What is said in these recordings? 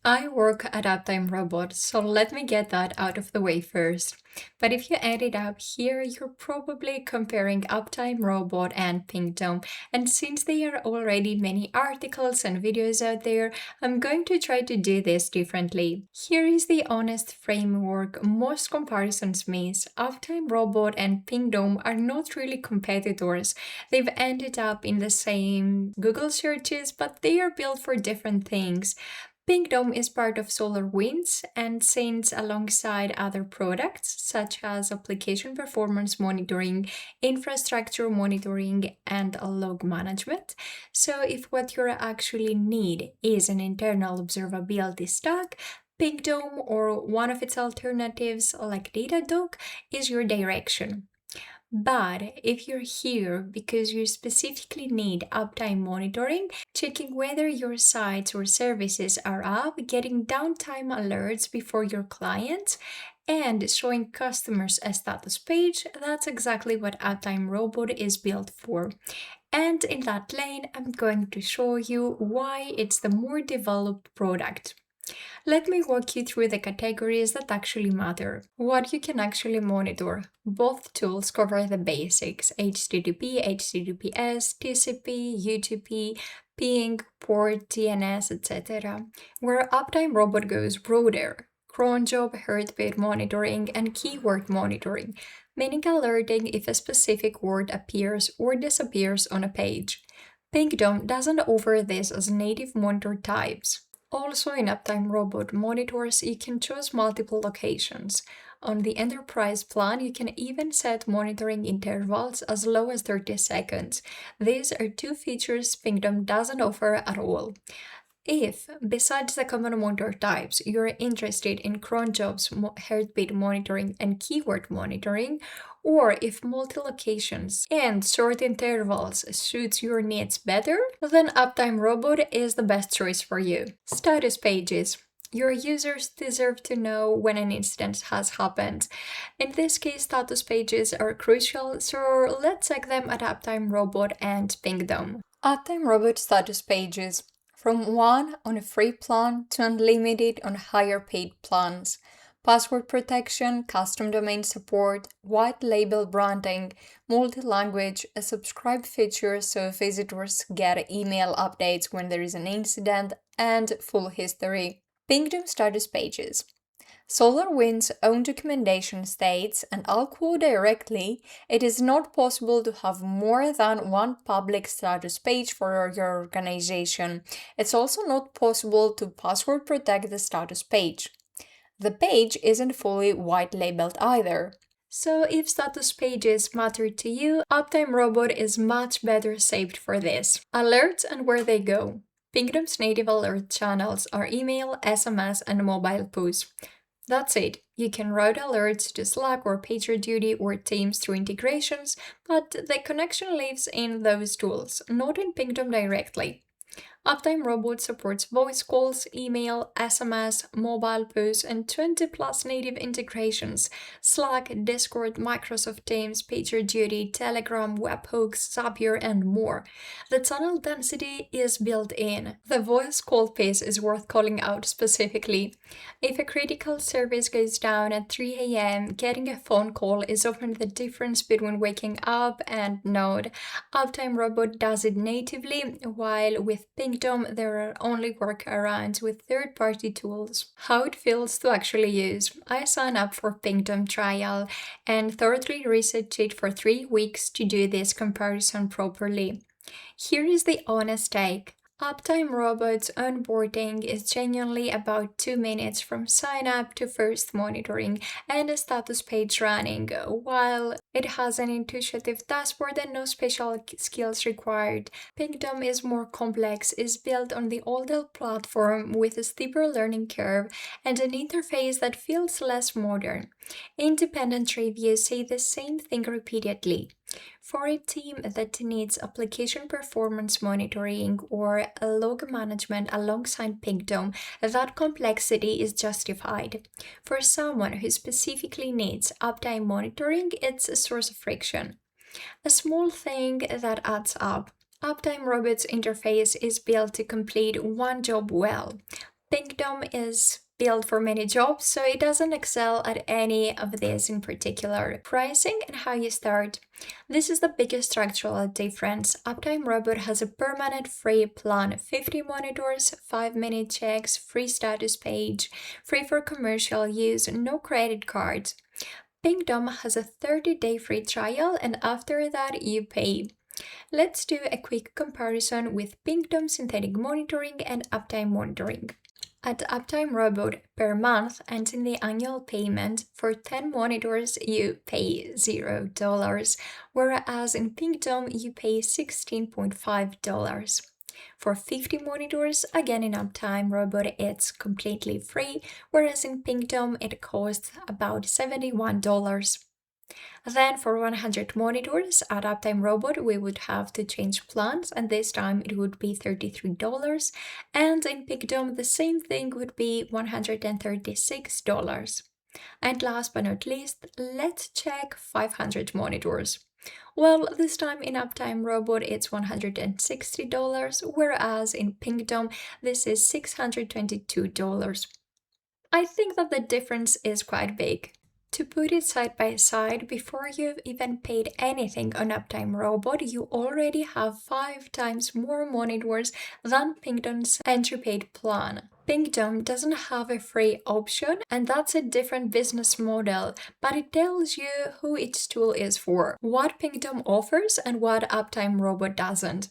I work at UptimeRobot, so let me get that out of the way first. But if you add it up here, you're probably comparing UptimeRobot and Pingdom, and since there are already many articles and videos out there, I'm going to try to do this differently. Here is the honest framework most comparisons miss. UptimeRobot and Pingdom are not really competitors. They've ended up in the same Google searches, but they are built for different things. Pingdom is part of SolarWinds and sits alongside other products such as application performance monitoring, infrastructure monitoring, and log management. So, if what you actually need is an internal observability stack, Pingdom or one of its alternatives like Datadog is your direction. But if you're here because you specifically need uptime monitoring, checking whether your sites or services are up, getting downtime alerts before your clients, and showing customers a status page, that's exactly what UptimeRobot is built for. And in that lane, I'm going to show you why it's the more developed product. Let me walk you through the categories that actually matter, what you can actually monitor. Both tools cover the basics: HTTP, HTTPS, TCP, UTP, ping, port, DNS, etc. Where UptimeRobot goes broader: cron job, heartbeat monitoring, and keyword monitoring, meaning alerting if a specific word appears or disappears on a page. Pingdom doesn't offer this as native monitor types. Also, in UptimeRobot monitors, you can choose multiple locations. On the enterprise plan, you can even set monitoring intervals as low as 30 seconds. These are two features Pingdom doesn't offer at all. If, besides the common monitor types, you're interested in cron jobs, heartbeat monitoring, and keyword monitoring, or if multi-locations and short intervals suits your needs better, then UptimeRobot is the best choice for you. Status pages. Your users deserve to know when an incident has happened. In this case, status pages are crucial, so let's check them at UptimeRobot and Pingdom. UptimeRobot status pages. From 1 on a free plan to unlimited on higher paid plans. Password protection, custom domain support, white label branding, multi-language, a subscribe feature so visitors get email updates when there is an incident, and full history. Pingdom status pages. SolarWinds' own documentation states, and I'll quote directly, "It is not possible to have more than one public status page for your organization. It's also not possible to password protect the status page." The page isn't fully white labeled either. So if status pages matter to you, UptimeRobot is much better shaped for this. Alerts and where they go. Pingdom's native alert channels are email, SMS, and mobile push. That's it. You can route alerts to Slack or PagerDuty or Teams through integrations, but the connection lives in those tools, not in Pingdom directly. UptimeRobot supports voice calls, email, SMS, mobile push, and 20 plus native integrations: Slack, Discord, Microsoft Teams, PagerDuty, Telegram, webhooks, Zapier, and more. The channel density is built in. The voice call piece is worth calling out specifically. If a critical service goes down at 3 a.m., getting a phone call is often the difference between waking up and not. UptimeRobot does it natively, while with Pingdom there are only workarounds with third-party tools. How it feels to actually use. I signed up for Pingdom trial and thoroughly researched it for 3 weeks to do this comparison properly. Here is the honest take. UptimeRobot's onboarding is genuinely about 2 minutes from sign up to first monitoring and a status page running, while it has an intuitive dashboard and no special skills required. Pingdom is more complex, is built on the older platform with a steeper learning curve and an interface that feels less modern. Independent reviews say the same thing repeatedly. For a team that needs application performance monitoring or log management alongside Pingdom, that complexity is justified. For someone who specifically needs uptime monitoring, it's a source of friction. A small thing that adds up. UptimeRobot's interface is built to complete one job well. Pingdom is built for many jobs, so it doesn't excel at any of these in particular. Pricing and how you start. This is the biggest structural difference. UptimeRobot has a permanent free plan, 50 monitors, 5-minute checks, free status page, free for commercial use, no credit cards. Pingdom has a 30-day free trial, and after that you pay. Let's do a quick comparison with Pingdom synthetic monitoring and Uptime monitoring. At UptimeRobot per month and in the annual payment, for 10 monitors you pay $0, whereas in Pingdom you pay $16.5. For 50 monitors, again in UptimeRobot it's completely free, whereas in Pingdom it costs about $71. Then for 100 monitors at UptimeRobot, we would have to change plans, and this time it would be $33. And in Pingdom, the same thing would be $136. And last but not least, let's check 500 monitors. Well, this time in UptimeRobot it's $160, whereas in Pingdom this is $622. I think that the difference is quite big. To put it side by side, before you've even paid anything on UptimeRobot, you already have 5 times more monitors than Pingdom's entry paid plan. Pingdom doesn't have a free option, and that's a different business model, but it tells you who its tool is for, what Pingdom offers and what UptimeRobot doesn't.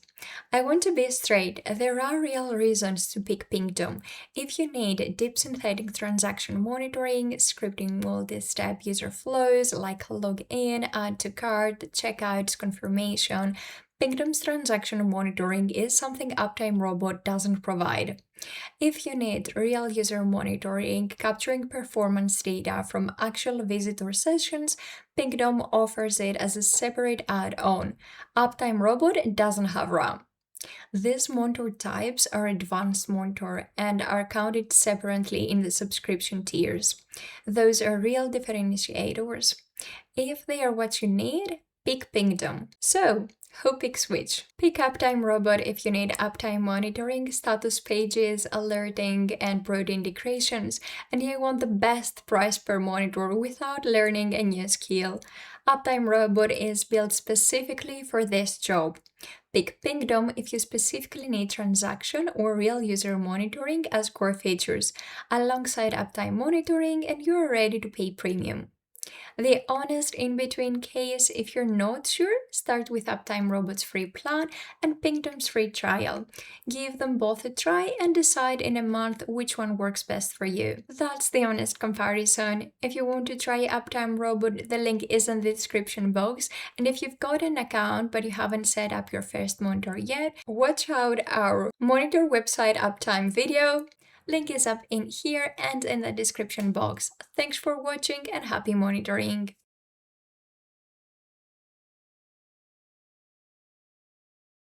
I want to be straight, there are real reasons to pick Pingdom. If you need deep synthetic transaction monitoring, scripting multi-step user flows like login, add to cart, checkout, confirmation, Pingdom's transaction monitoring is something UptimeRobot doesn't provide. If you need real user monitoring, capturing performance data from actual visitor sessions, Pingdom offers it as a separate add-on. UptimeRobot doesn't have RAM. These monitor types are advanced monitor and are counted separately in the subscription tiers. Those are real differentiators. If they are what you need, pick Pingdom. So, who picks which? Pick UptimeRobot if you need uptime monitoring, status pages, alerting, and broad integrations, and you want the best price per monitor without learning a new skill. UptimeRobot is built specifically for this job. Pick Pingdom if you specifically need transaction or real user monitoring as core features, alongside uptime monitoring, and you are ready to pay premium. The honest in-between case, if you're not sure, start with UptimeRobot's free plan and Pingdom's free trial. Give them both a try and decide in a month which one works best for you. That's the honest comparison. If you want to try UptimeRobot, the link is in the description box, and if you've got an account but you haven't set up your first monitor yet, watch out our monitor website uptime video. Link is up in here and in the description box. Thanks for watching and happy monitoring!